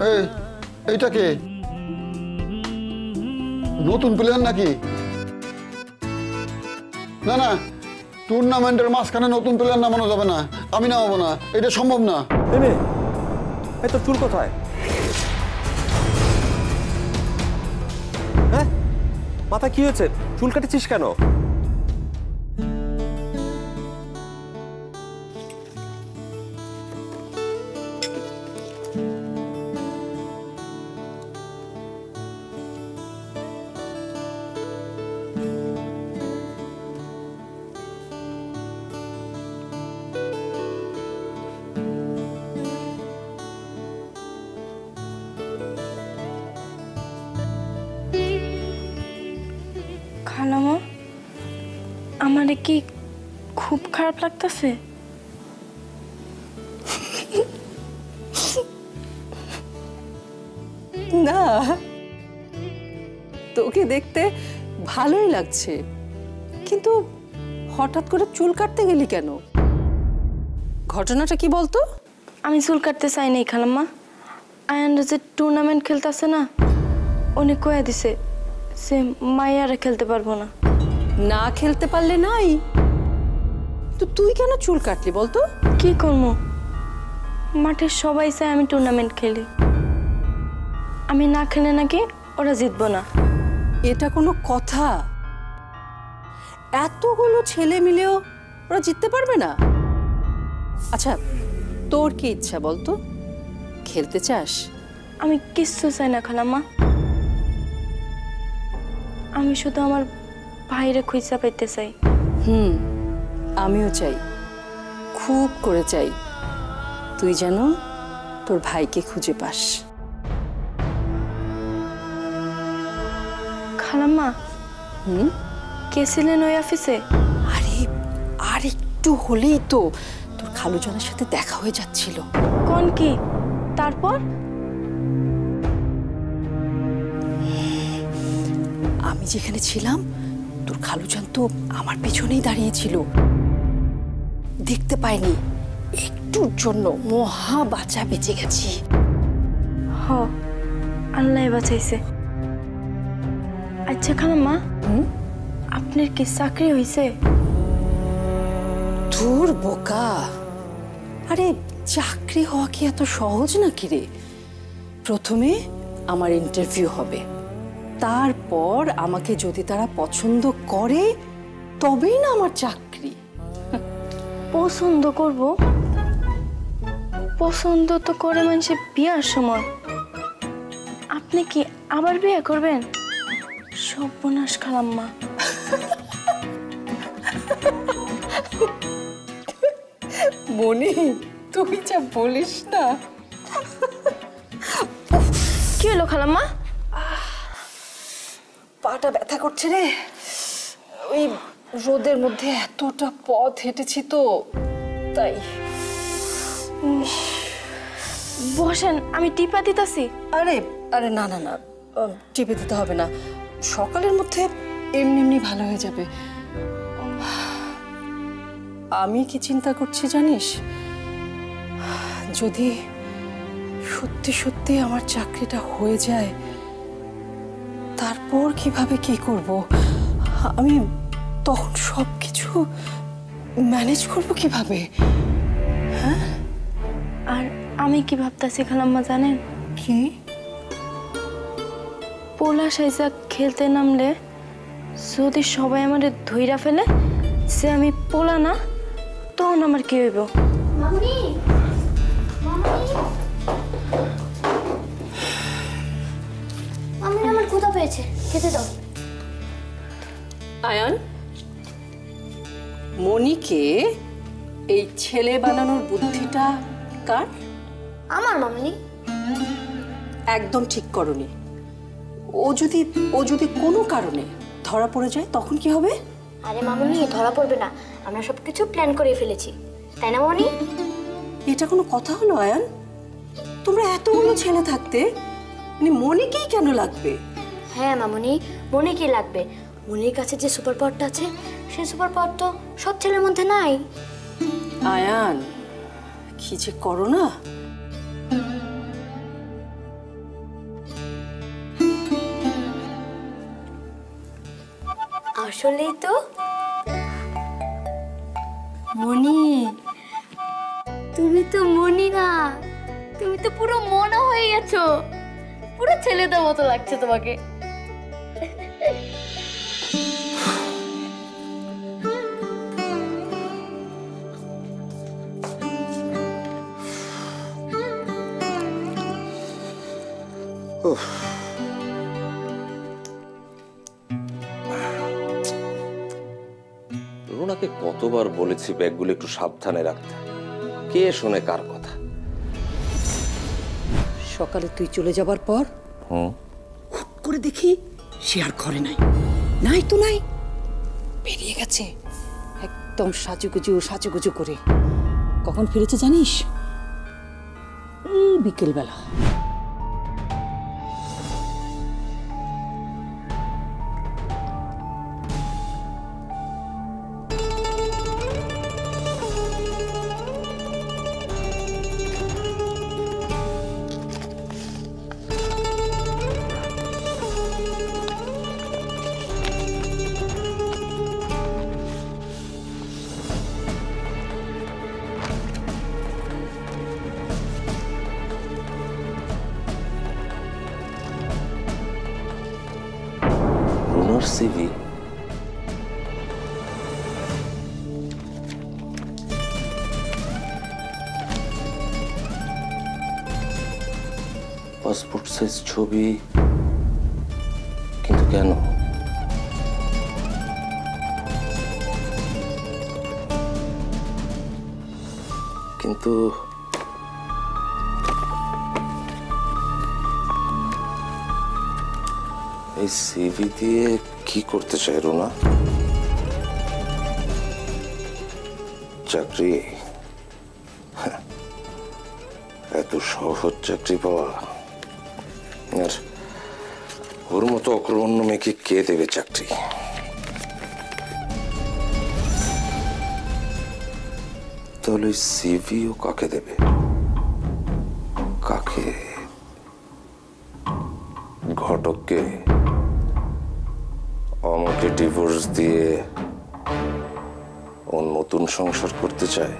এই এইটা কে? নতুন প্লেয়ার নাকি? না না, টুর্নামেন্টের মাঝখানে নতুন প্লেয়ার নামানো যাবে না, আমি নামাবো না, এটা সম্ভব না। এই তোর চুল কোথায়? হ্যাঁ, মাথা কি হয়েছে? চুল কাটেছিস কেন? খালামা, আমারে কি খুব খারাপ লাগতেছে? না, তোকে দেখতে ভালোই লাগছে, কিন্তু হঠাৎ করে চুল কাটতে গেলি কেন? ঘটনাটা কি বলতো? আমি চুল কাটতে চাই নাই খালাম্মা। আয়ানরা যে টুর্নামেন্ট খেলতেছে না, উনি কয়ে দিছে সে মাইয়ারা খেলতে পারবো না। না খেলতে পারলে নাই, তো তুই কেন চুল কাটলি বলতো? কি করবো, মাঠে সবাই চায় আমি টুর্নামেন্ট খেলি, আমি না খেলে নাকি ওরা জিতবো না। এটা কোনো কথা? এতগুলো ছেলে মিলেও ওরা জিততে পারবে না? আচ্ছা, তোর কি ইচ্ছা বলতো? খেলতে চাস? আমি কিচ্ছু চাই না খালাম্মা, আমি শুধু আমার ভাইরে খুঁজা পাইতে চাই। আমিও চাই, খুব করে চাই তুই যেন তোর ভাইকে খুঁজে পাস। খালাম্মা, কে ছিলেন ওই অফিসে? আরে আর একটু হলেই তো তোর খালুজানের সাথে দেখা হয়ে যাচ্ছিল। কোন কি? তারপর? আমি যেখানে ছিলাম তোর খালুজান তো আমার পেছনেই দাঁড়িয়েছিল, দেখতে পাইনি, একটুর জন্য মহা বাঁচা বেঁচে গেছি। হ, আল্লাহ বাঁচাইছে। আচ্ছা খালাম্মা, আপনার কি চাকরি হয়েছে? তোর বোকা, আরে চাকরি হওয়া কি এত সহজ নাকি রে? প্রথমে আমার ইন্টারভিউ হবে, তারপর আমাকে যদি তারা পছন্দ করে তবেই না আমার চাকরি। পছন্দ করব? পছন্দ তো করে মানুষের বিয়ার সময়, আপনি কি আবার বিয়ে করবেন? সর্বনাশ খালাম্মা। মনি, তুই যা বলিস না। কি হলো খালাম্মা? পাটা ব্যথা করছে রে, ওই রোদের মধ্যে এতটা পথ হেঁটেছি তো তাই। বসেন, আমি টিপা দিতেছি। আরে আরে না না না, টিপে দিতে হবে না, সকালের মধ্যে এমনি এমনি ভালো হয়ে যাবে। আমি কি চিন্তা করছি জানিস, যদি সত্যি সত্যি আমার চাকরিটা হয়ে যায় তারপর কিভাবে কি করব, আমি তখন সবকিছু ম্যানেজ করব কিভাবে? হ্যাঁ, আর আমি কি ভাবতেছি খালাম্মা জানেন? কি? পোলা সাইজা খেলতে নামলে যদি সবাই আমারে ধইরা ফেলে সে আমি পোলা না, তখন আমার কি হইব? মামুনি, মামুনি আমার ক্ষুধা পেয়েছে, খেতে দাও। আয়ান, মনিকে এই ছেলে বানানোর বুদ্ধিটা কার? আমার মামুনি। একদম ঠিক করনি। ও যদি কোনো কারণে ধরা পড়ে যায় তখন কি হবে? আরে মামুনি, ধরা পড়বে না, আমরা সবকিছু প্ল্যান করে ফেলেছি, তাই না মামুনি? এটা কোনো কথা হলো আয়ান? তোমরা এতগুলো ছেলে থাকতে মানে মনিকেই কেন লাগবে? হ্যাঁ মামুনি, মনে কি লাগবে? মনির কাছে যে সুপার পাওয়ারটা আছে সেই সুপার পাওয়ার তো সব ছেলের মধ্যে নাই। আয়ান, কি যে করো না। আসলেই তো মনি, তুমি তো মনি না, তুমি তো পুরো মনা হয়ে গেছো। পুরো ছেলেদের মতো লাগছে তোমাকে। রুনাকে কতবার বলেছি ব্যাগগুলো একটু সাবধানে রাখতে, কে শোনে কার কথা। সকালে তুই চলে যাবার পর হুট করে দেখি সে আর ঘরে নাই। নাই তো নাই, বেরিয়ে গেছে একদম সাজুগুজু করে। কখন ফিরেছে জানিস? এই বিকেলবেলা। রুনার সিভি? পাসপোর্ট সাইজ ছবি, কিন্তু কেন? কিন্তু এই সিভি দিয়ে কি করতে চায় রুনা? চাকরি? এত সহজ চাকরি পাওয়া? আর ওর মতো অকর্মণ্য মেয়েকে কে দেবে চাকরি? তাহলে সিভি ও কাকে দেবে? কাকে? ঘটককে? আমাকে ডিভোর্স দিয়ে ও নতুন সংসার করতে চায়?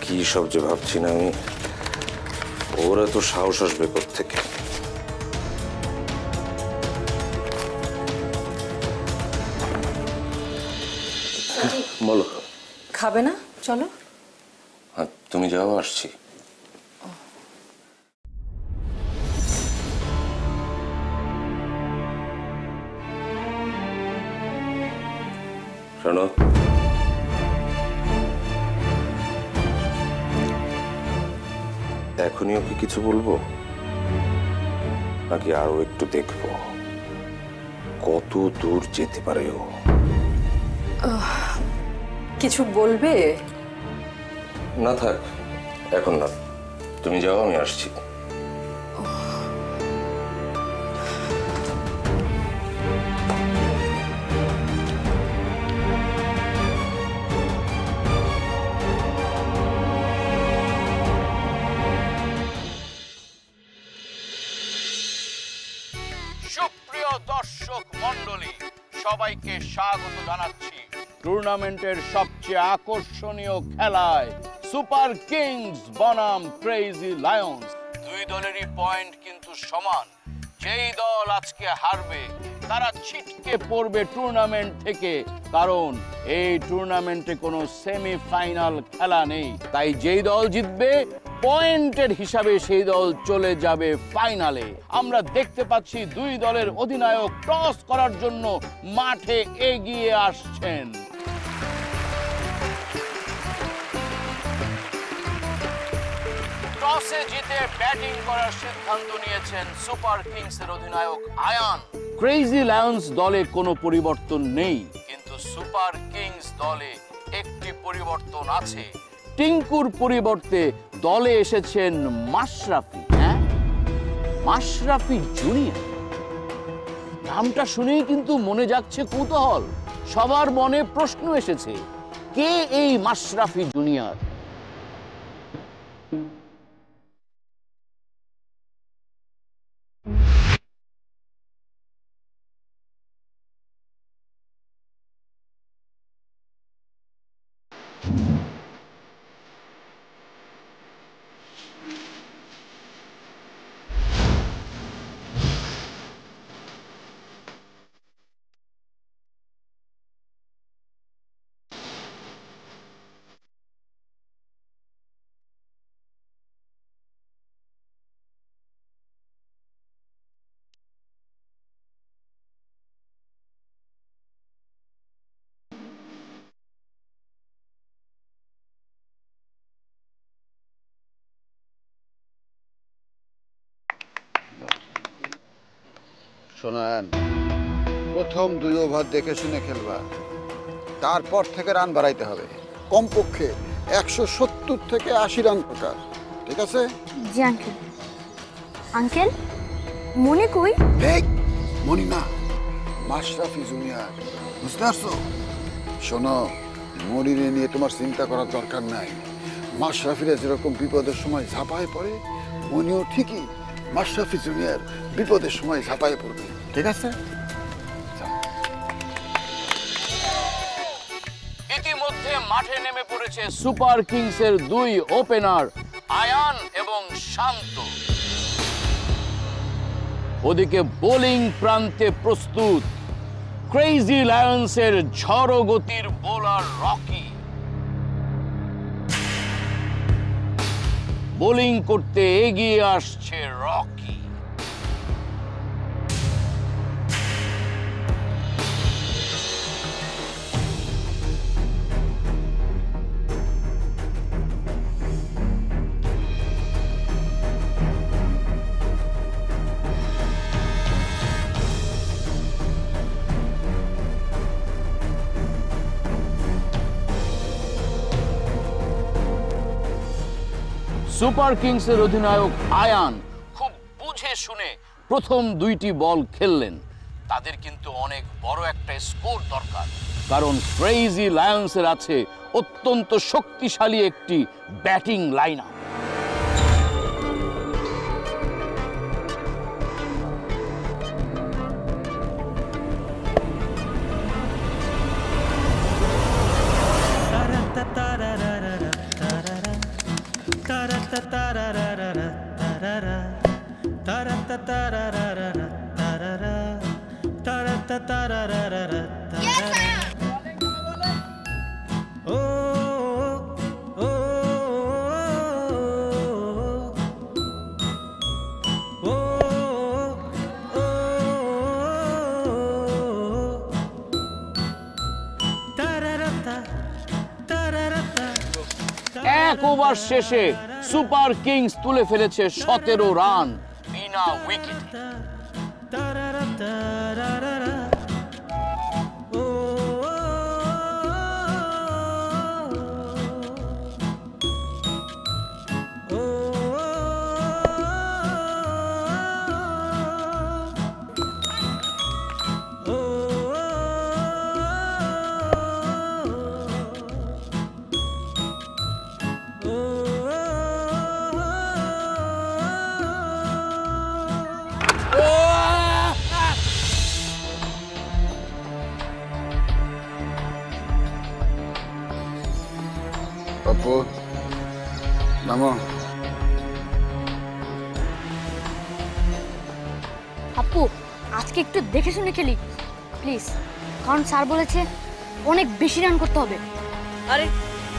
কি সব যে ভাবছি না আমি। ওরা তো সাহস আসবে কোত্থেকে? বলো। খাবে না? চলো। হ্যাঁ, তুমি যাও, আসছি। শোনো, এখনই ওকে কিছু বলবো নাকি আরো একটু দেখবো কত দূর যেতে পারে ও? কিছু বলবে? না থাক, এখন না, তুমি যাও, আমি আসছি। সুপ্রিয় দর্শক মণ্ডলী, সবাইকে স্বাগত জানাচ্ছি টুর্নামেন্টের সবচেয়ে আকর্ষণীয় খেলায় সুপার কিংস বনাম ক্রেজি লায়ন্স। দুই দলেরই পয়েন্ট কিন্তু সমান। যেই দল আজকে হারবে তারা ছিটকে পড়বে টুর্নামেন্ট থেকে, কারণ এই টুর্নামেন্টে কোনো সেমিফাইনাল খেলা নেই। তাই যেই দল জিতবে পয়েন্টের হিসাবে সেই দল চলে যাবে ফাইনালে। আমরা দেখতে পাচ্ছি দুই দলের অধিনায়ক টস করার জন্য মাঠে এগিয়ে আসছেন। টসে জিতে ব্যাটিং করার সিদ্ধান্ত নিয়েছেন সুপার কিংসের অধিনায়ক আয়ান। ক্রেজি লায়ন্স দলে কোনো পরিবর্তন নেই, কিন্তু সুপার কিংস দলে একটি পরিবর্তন আছে। টিঙ্কুর পরিবর্তে দলে এসেছেন মাশরাফি। হ্যাঁ, মাশরাফি জুনিয়র। নামটা শুনেই কিন্তু মনে যাচ্ছে কৌতূহল। সবার মনে প্রশ্ন এসেছে, কে এই মাশরাফি জুনিয়র? শোনেন, প্রথম 2 ওভার দেখে শুনে খেলবা, তারপর থেকে রান বাড়াইতে হবে। কমপক্ষে 170 থেকে 80 রান দরকার, ঠিক আছে? জি আঙ্কেল। আঙ্কেল, মনে কই? এই মনি না, মাশরাফি জুনিয়র, বুঝতে পারছো? শোনো, মনিরে নিয়ে তোমার চিন্তা করার দরকার নাই। মাশরাফিরা যেরকম বিপদের সময় ঝাঁপায় পড়ে, মনিও ঠিকই মাশরাফি জুনিয়র বিপদের সময় ঝাঁপায় পড়বে, ঠিক আছে? ইতিমধ্যে মাঠে নেমে পড়েছে সুপার কিংসের 2 ওপেনার আয়ান এবং শান্ত। ওদিকে বোলিং প্রান্তে প্রস্তুত ক্রেজি লায়ন্সের ঝড়ো গতির বোলার রকি। বোলিং করতে এগিয়ে আসছে রকি। সুপার কিংসের অধিনায়ক আয়ান খুব বুঝে শুনে প্রথম 2টি বল খেললেন। তাদের কিন্তু অনেক বড় একটা স্কোর দরকার, কারণ ক্রেজি লায়ন্সের আছে অত্যন্ত শক্তিশালী একটি ব্যাটিং লাইনআপ। এক ওভার শেষে সুপার কিংস তুলে ফেলেছে 17 রান বিনা উইকেটে। পাপ্পু, নামো। আপু, আজকে একটু দেখে শুনে খেলি প্লিজ, কারণ স্যার বলেছে অনেক বেশি রান করতে হবে। আরে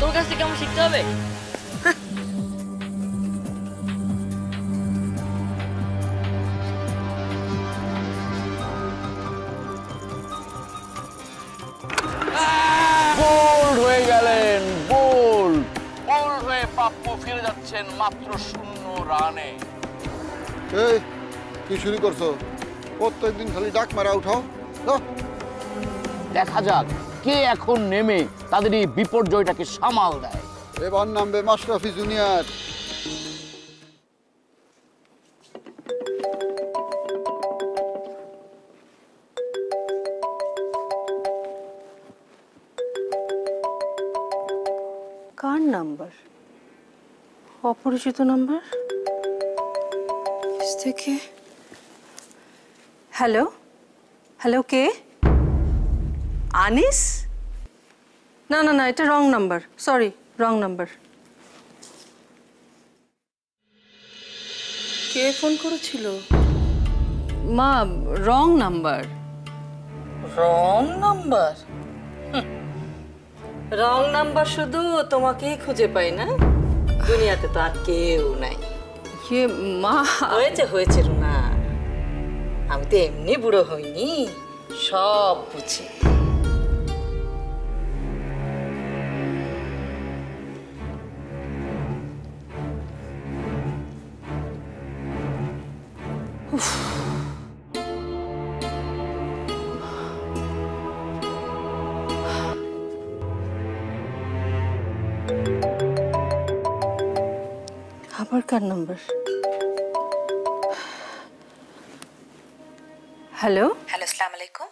তোর কাছ থেকে আমার শিখতে হবে? বোল্ড হয়ে গেলেন, বোল্ড হয়ে পাপ্পু ফিরে যাচ্ছেন মাত্র 0 রানে। এই কি শুরু করছো? প্রত্যেকদিন খালি ডাক মারা উঠাও। দেখা যাক কে এখন নেমে তাদের এই বিপর্যয়টাকে সামাল দেয়। এবার নামবে মাশরাফি জুনিয়র। কার নাম্বার? অপরিচিত নাম্বার থেকে। হ্যালো, হ্যালো, কে? আনিস? না না না, এটা wrong number, sorry, wrong number. কে ফোন করেছিল? মা, wrong number. Wrong number? Wrong number শুধু তোমাকেই খুঁজে পাই না, দুনিয়াতে তো আর কেউ নাই। ইয়ে মা, হয়েছে হয়েছে রুনা, আমি তো এমনি বুড়ো হইনি, সব বুঝি। আবার কার নাম্বার? হ্যালো, হ্যালো, আসসালামু আলাইকুম।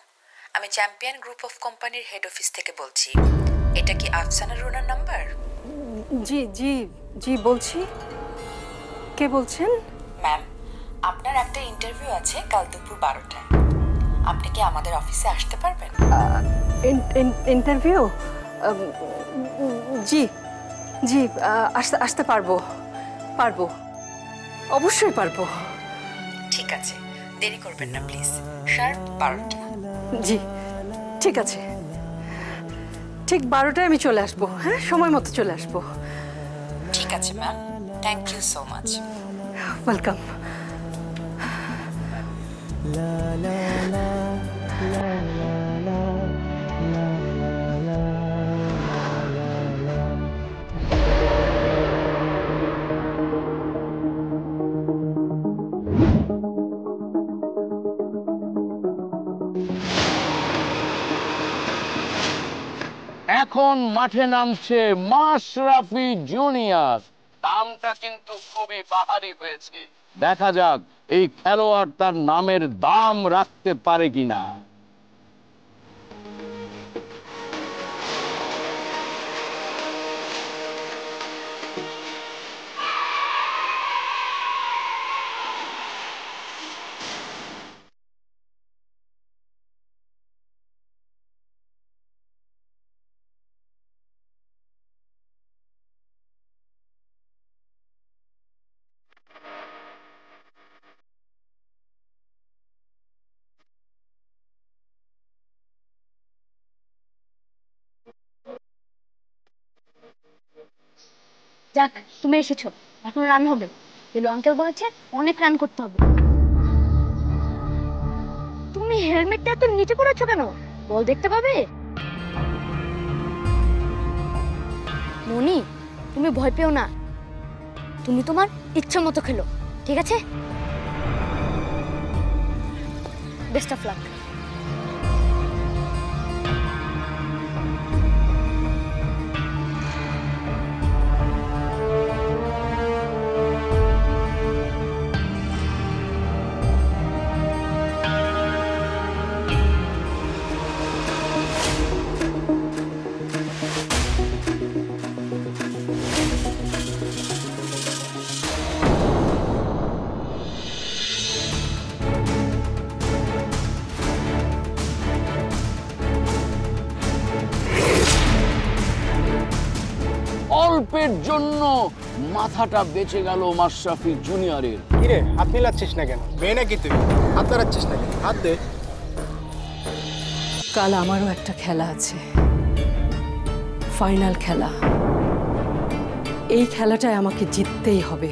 আমি চ্যাম্পিয়ন গ্রুপ অফ কোম্পানির হেড অফিস থেকে বলছি। এটা কি আফসানা রুনার নাম্বার? জি জি জি বলছি। কে বলছেন? ম্যাম, আপনার একটা ইন্টারভিউ আছে কাল দুপুর 12টায়। আপনি কি আমাদের অফিসে আসতে পারবেন? ইন্টারভিউ? জি জি, আসতে পারবো, অবশ্যই পারবো। ঠিক আছে, দেরি করবেন না প্লিজ। শার্প 12টা। জি ঠিক আছে, ঠিক 12টায় আমি চলে আসবো। হ্যাঁ, সময় মতো চলে আসবো। ঠিক আছে ma'am, thank you so much. Welcome. এখন মাঠে নামছে মাশরাফি জুনিয়র। দামটা কিন্তু খুবই বাহারি হয়েছে। দেখা যাক এই খেলোয়াড় তার নামের দাম রাখতে পারে কিনা। যাক, তুমি এসেছো, এখন রান হবে। দিলু আঙ্কেল বলেছে অনেক রান করতে হবে। তুমি হেলমেটটা এত নিচে করেছো কেন? বল দেখতে পাবে। মনি, তুমি ভয় পেও না, তুমি তোমার ইচ্ছা মতো খেলো, ঠিক আছে? Best of luck. অল্পের জন্য মাথাটা বেঁচে গেল মাশরাফি জুনিয়রের। কিরে, হাত মিলাচ্ছিস না কেন? মেয়ে নাকি তুই? হাত দাঁড়াচ্ছিস না কেন? হাত দে। কাল আমারও একটা খেলা আছে, ফাইনাল খেলা। এই খেলাটায় আমাকে জিততেই হবে।